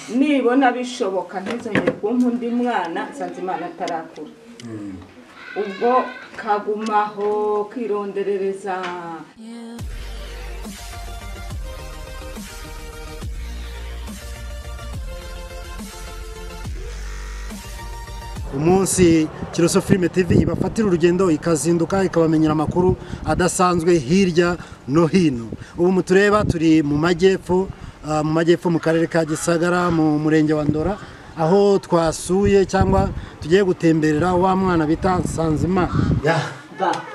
nibona bishoboka ntizongere kumpa undi mwana Nsanzimana atarakura ubwo kagumaho kironderereza. umunsi Kiroso Filime TV ibafatira urugendo ikazinduka ikabamenyera amakuru adasanzwe hirya no hino. Ubu mutureba turi mu majyepfo mu karere ka Gisagara mu murenge wa Ndora, aho twasuye cyangwa tugiye gutemberera wa mwana bita Nsanzimana. Ya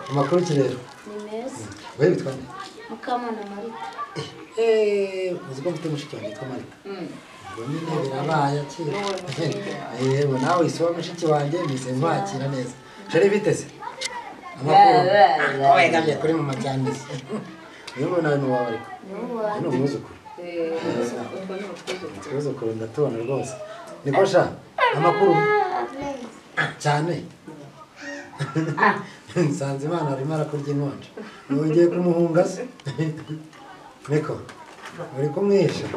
amakuru kirero ni meza. Wewe bitwa Mukamana Marita. uziko mfite mushiki wanjye yitwa Marita. Nyine birabaye akira. Yego nawe isoma mushiki wanjye mise nkwakira neza. Shari biteze. Amakuru. Oya gamye kuri mu majyanizi. Uyu mwana ni wawe ariko. Ni umuzukuru. Umuzukuru ndatubona rwose. Niko sha amakuru. Cyane. Nsanzimana arimo arakurya inkonje. Ugiye kumuhunga se? Niko. Uri kumwisha.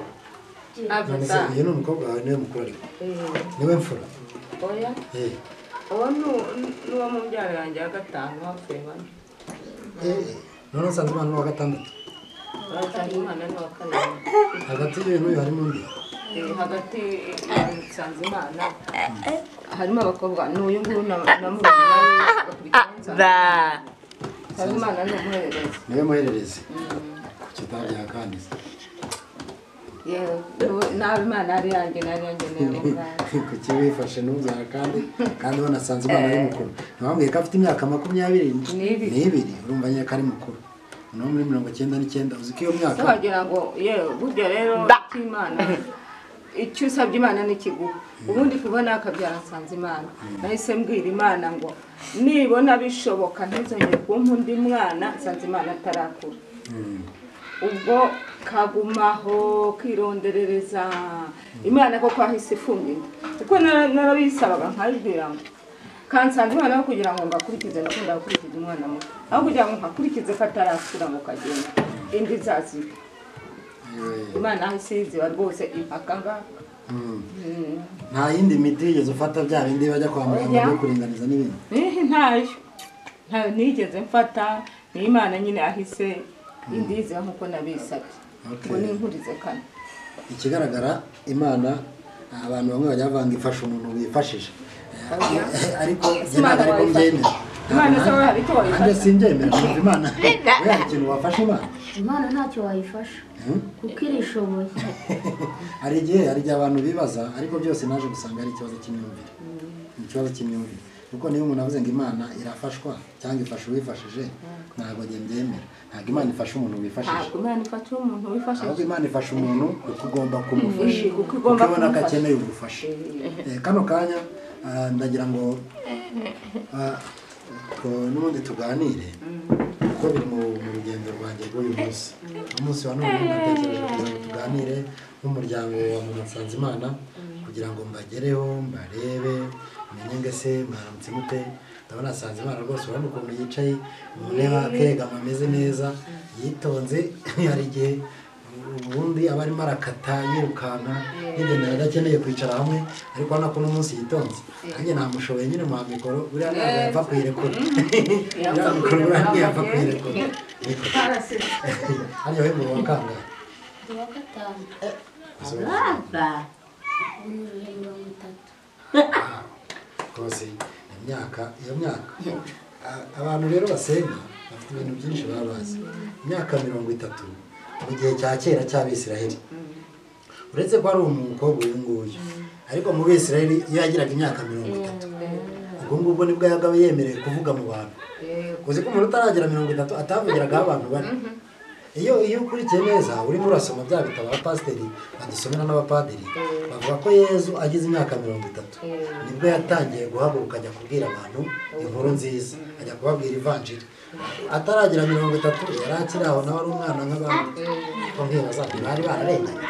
Iyo ni umukobwa wawe niwe mukuru ariko niwe mfura. Oya uwo n'uwo mu mbyaro yanjye ya gatanu hapfuye bane. None Nsanzimana ni uwa gatandatu. Nsanzimana ni uwa karindwi. Hagati y'uyu harimo undi. Hagati Nsanzimana harimo abakobwa n'uyu nguyu na murumuna Nsanzimana ni umuhererezi. Niwe muhererezi. Ku kitabu ya kanisa. Nawe Imana ari yanjye nari yanjye niyo. Kuki wifashe n'ubyara kandi ubona Nsanzimana ari mukuru. Ntibambwiye ko afite imyaka 22. Urumva nyine ko ari mukuru. No muri 99 uzi ko iyo myaka. Wagira ngo yewe burya rero Imana icyo usabye Imana n'ikiguha. Ubundi kubona akabyara Nsanzimana. Nahise mbwira Imana ngo nibona bishoboka ntizongere kumpa undi mwana Nsanzimana atarakura. Ubwo kagumaho kironderereza. Imana koko ahise ifumbye kuko narabisabaga nkabibwira ngo Nsanzimana no kugira ngo ngakurikize ndakunda gukurikiza umwana muto aho kugira ngo nkakurikize katarakura ngo kagenda indi zazi. Imana ahise iziba rwose impaka ngaka. Nta yindi miti yigeze ufata bya bindi bajya kwa muganga byo kuringaniza n'ibindi. Ntayo nigeze mfata. Ni Imana nyine ahise indize nkuko nabisabye. Ngo ninkurize kane. Ikigaragara Imana abantu bamwe bajya bavanga ifasha umuntu wifashije. Ariko mbyemera. Imana se hari icyo wayifasha? Anje simbyemera Imana. Wewe hari ikintu wafasha Imana? Imana ntacyo wayifasha. Kuko irishoboye. Hari igihe abantu bibaza ariko byose naje gusanga ari ikibazo cy'imyumvire. Ikibazo cy'imyumvire. Kuko niyo umuntu avuze ngo Imana irafashwa cyangwa ifasha uwifashije ntabwo ngembyemera. Ntabwo Imana ifasha umuntu wifashije. Ntabwo Imana ifasha umuntu wifashije. Ahubwo Imana ifasha umuntu kuko ugomba kumufasha. Kuko ugomba kumufasha. Akeneye ubufasha. Kano kanya ndagira ngo n'ubundi tuganire kuko biri mu rugendo rwanjye rw'uyu munsi. Umunsi wa none natekereje kugira ngo tuganire n'umuryango wa Nsanzimana kugira ngo mbagereho mbarebe menye ngese mwaramutse mute. Ndabona Nsanzimana rwose urabona ukuntu yicaye mureba kegama ameze neza yitonze. Hari igihe ubundi aba arimo arakata yirukanka yigendera adakeneye kwicara hamwe ariko urabona ko n'umunsi yitonze. Nanjye namushoboye nyine mu mikoro buriya ntabwo yapfa kuyirekura. Buriya mikoro buriya ntiyapfa kuyirekura. Hano we mu wa kangahe? Wa gatanu. Rwose iyo myaka abantu rero basenga bafite ibintu byinshi baba bazi. Imyaka 30 mu gihe cya kera cy'Abisiraheli. Uretse ko ari umukobwa uyu nguyu ariko mu Bisiraheli iyo yagiraga imyaka 30 ubwo ngubwo nibwo yagabe yemerewe kuvuga mu bantu. Uzi ko umuntu utaragira 30 atavugiragaho abantu bane. Iyo ukurikiye neza urimo urasoma bya bitabo abapasiteri badusomera n'abapadiri bavuga ko Yezu agize imyaka 30 nibwo yatangiye guhaguruka ajya kubwira abantu inkuru nziza ajya kubabwira ivanjiri. Ataragira 30 yari akiri aho nawe ari umwana nk'abandi. Ko nkibaza bari bararenganye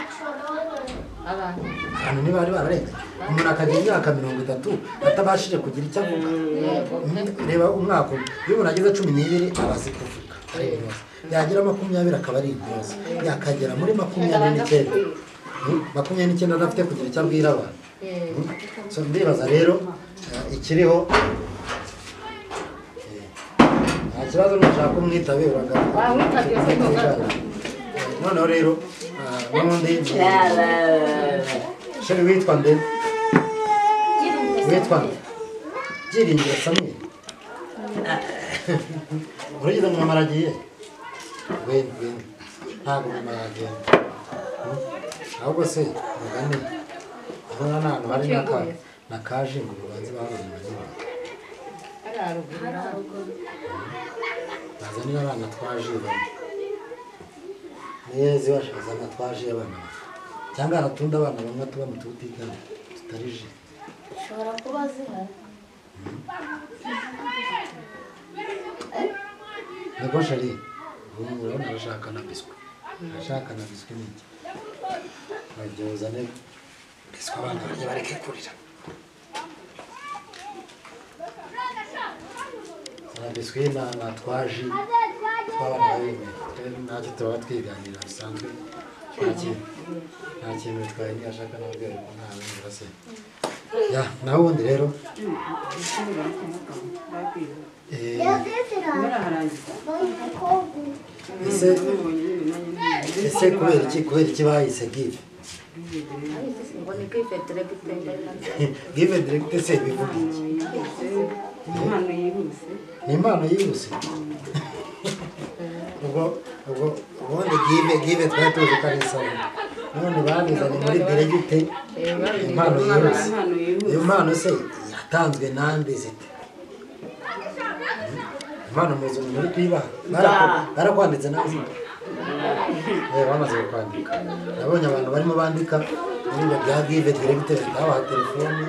abantu ntibari bararenganye. Umuntu akagira imyaka 30 atabashije kugira icyo avuga. Reba umwaka iyo umuntu ageze 12 abazi kuvuga yagira 20 akaba ari intyoza yakagera muri 29 29 adafite kugira icyo abwira abantu. So ndibaza rero ikiriho nta kibazo nushaka umwitabe uragaruka. Noneho rero n'ubundi sheri witwa nde? Witwa nde? Byiringiro Samuel. Urugeze mu mama aragiye? Wenda ntabwo mama yagiye. Ahubwo se mugane urabona n'ahantu hari n'akaje ngo ubanze babonye amazina. Bazanira abana twaje bamwe. Neza bashazana twaje abana. Cyangwa aratunda abana bamwe tuba mu tutigana tutarije. Ushobora kuba zihari. Niko shari. Urabona arashaka na biswi. Arashaka na biswi n'iki. Bajyozane biswi abana bajye bareke kurira. Biswi na twaje twabana bimwe. Ntacyo tuba twiganira bisanzwe. Nta kintu twaye ni ashaka nabwo nta bindi base. Ya naho ubundi rero ese kubera iki bahise give direct se bivuga iki? Ni impano yihuse. Ubundi give twari tuzi ko ari isabune. None babizanye muri diregite impano yihuse. Iyo mpano se yatanzwe nande zite? Impano muzo muri kwiba barakwanditse nazo. Bamaze kwandika. Nabonye abantu barimo bandika niba bya give direct babaha telefone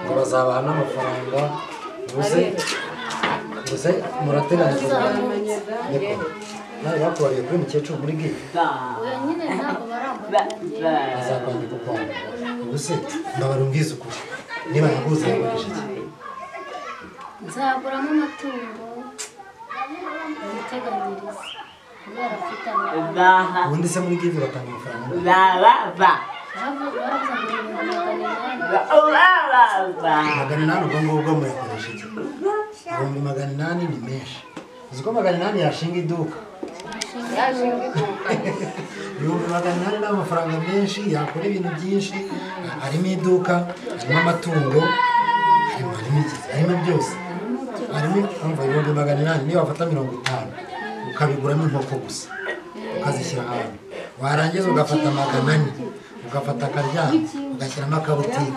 ngo bazabaha n'amafaranga. Gusa murateganya kuzamenya nawe bakubariye kuri mukecuru muri give. Oya nyine ntabwo barambara. Azakwandika ukwawe. Ubuse ndabarumviza ukuri niba yaguze yakoresha iki? Nzaguramo amatungo umuteganyirize kubera afite amafaranga. Ubundi se muri give batanga amafaranga? Magana inani ubwo ngubwo muyakoresha iki? 800 ni menshi. Uzi ko 800 yashinga iduka? Ibihumbi 800 ni amafaranga menshi yakora ibintu byinshi. Harimo iduka, harimo amatungo, harimo byose. Harimo ibihumbi 800 niyo wafata 50 ukabiguramo inkoko gusa ukazishyira ahantu. Warangiza ugafata 400 ugafata akaryamo ugashyiramo akabutike.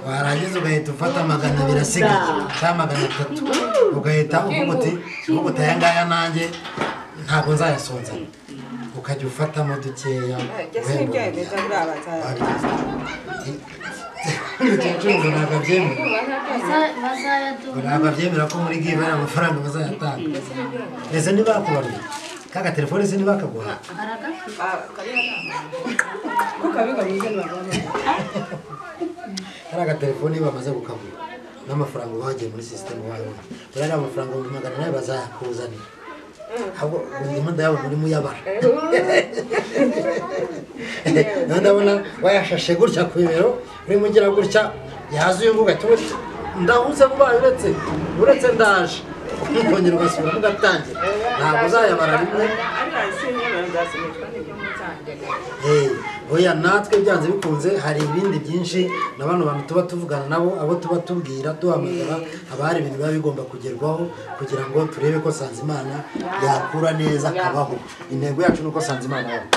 Warangiza ugahita ufata 200 asigaye cyangwa 300 ugahita uvuga uti aya ngaya nanjye ntabwo nzayasonza. Ukajya ufatamo dukeya. Ntabwo byemera ko muri give ari amafaranga bazayatanga. Ese ntibakubariye kaga telefone se ntibakaguha? Hari agatelefoni bamaze gukagura n'amafaranga bagiye muri system wayo. Bari amafaranga 800 bazayakuzanira. Ahubwo imanda yabo muri muyabara. Ndabona wayashashe gutya ku bibero uri mugira gutya yazuye ngo gatuti ndahuze kuba uretse ndaje ukongera ugasubira mugatangira. Ntabwo uzayabara rimwe. Oya natwe byanze bikunze hari ibindi byinshi na bano bantu tuba tuvugana nabo abo tuba tubwira duhamagara abari ibintu biba bigomba kugerwaho kugira ngo turebe ko Sanzimana yakura neza akabaho. Intego yacu nuko Sanzimana yabaho.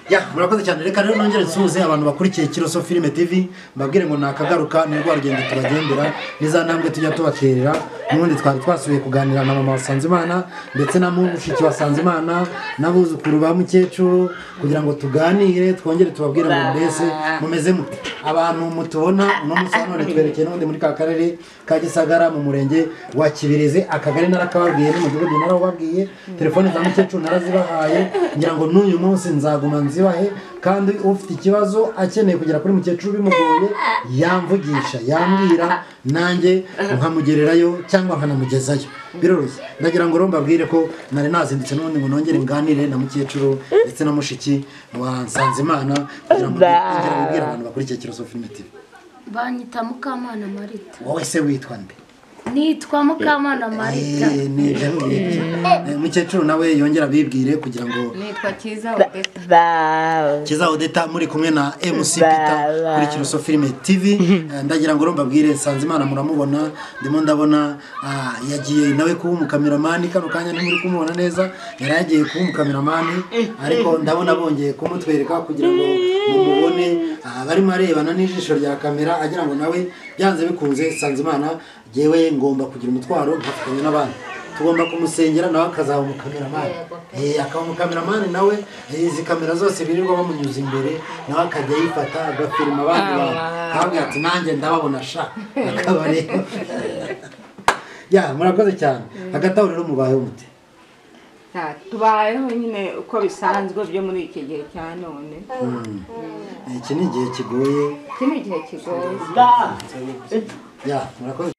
Ya murakoze cyane. Reka rero nongere nsuhuze abantu bakurikiye Kiroso Filime TV mbabwire ngo nakagaruka ni rwa rugendo tubagendera niza ntambwe tujya tubaterera. N'ubundi twari twasubiye kuganira na mama wa Sanzimana ndetse na mushiki wa Sanzimana n'abuzukuru ba mukecuru kugira ngo tuganire twongere tubabwire ngo mbese mumeze mute. Abantu mutubona no musanone twerekeye n'ubundi muri ka karere ka Gisagara mu murenge wa Kibirizi akagari narakababwiye n'umudugudu narababwiye telefone za mukecuru narazibahaye ngira ngo n'uyu munsi nzaguma nzibahe kandi ufite ikibazo akeneye kugera kuri mukecuru bimugoye yamvugisha yambwira nanjye nkamugererayo cyangwa nkanamugezayo biroroshye. Ndagira ngo mbabwire ko nari nazindutse n'ubundi ngo nongere nganire na mukecuru ndetse na mushiki wa Nsanzimana kugira ngo ngire abantu bakurikiye Kiroso Film TV. Banyita Mukamana Marita. Wowe se witwa nde? Nitwa Mukamana Marita. Mukecuru nawe yongera bibwire kugira ngo nitwa Kiza Odeta. Kiza Odeta muri kumwe na MC Peter kuri Kiroso Film TV. Ndagira ngo mbabwire Nsanzimana muramubona ndimo ndabona yagiye nawe kuba umukameramani kano kanya ni muri kumubona neza yari yagiye kuba umukameramani ariko ndabona bongeye kumutwereka kugira ngo mumubone barimo arebana n'ijisho rya kamera agira ngo nawe byanze bikunze Nsanzimana jewe ngomba kugira umutwaro nkafatanya n'abandi tugomba kumusengera nawe akazaba umukameramani akaba umukameramani nawe izi kamera zose birirwa bamunyuza imbere nawe akajya yifata agafilma abandi kandi ati nanjye ndababona sha akaba rero murakoze cyane hagati aho rero mubayeho mute? Tubayeho nyine uko bisanzwe byo muri iki gihe cya none. Iki ni igihe kigoye. Iki ni igihe kigoye. Murakoze.